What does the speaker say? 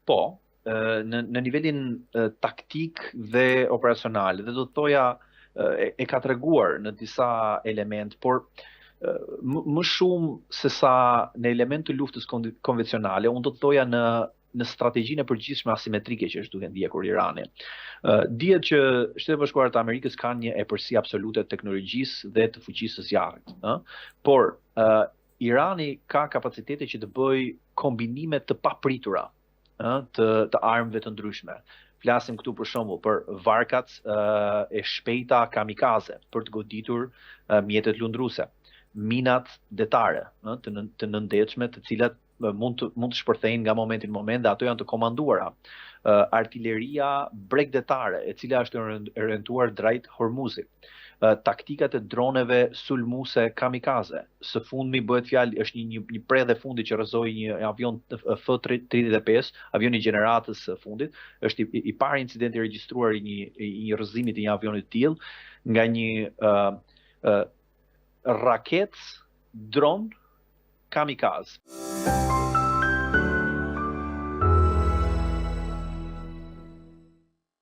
Po, në nivelin taktik dhe operacional, dhe do të thoja e ka treguar në disa element, por më shumë se sa në element të luftës konvencionale, unë do të thoja në strategjinë e përgjithshme asimetrike që është duke ndjekur Irani. Dihet që Shtetet Bashkuara të Amerikës kanë një epërsi absolute të teknologjisë dhe të fuqisë së zjarrit, por Irani ka kapacitete që të bëjë kombinime të papritura të armëve të ndryshme. Flasim këtu për shembull për varkat e shpejta kamikaze për të goditur mjetet lundruese, minat detare, të nëndetshme, të cilat mund të shpërthejnë nga momenti në moment dhe ato janë të komanduara. Artilleria bregdetare, e cila është orientuar drejt Hormuzit. Taktikat e droneve sulmuese kamikaze. Së fundmi bëhet fjalë, është një predhe fundi që rrëzoi një avion F-35, avioni i gjeneratës së fundit. Është i pari incidenti regjistruar i një rrëzimi të një avioni të tillë nga një raket dron kamikaze.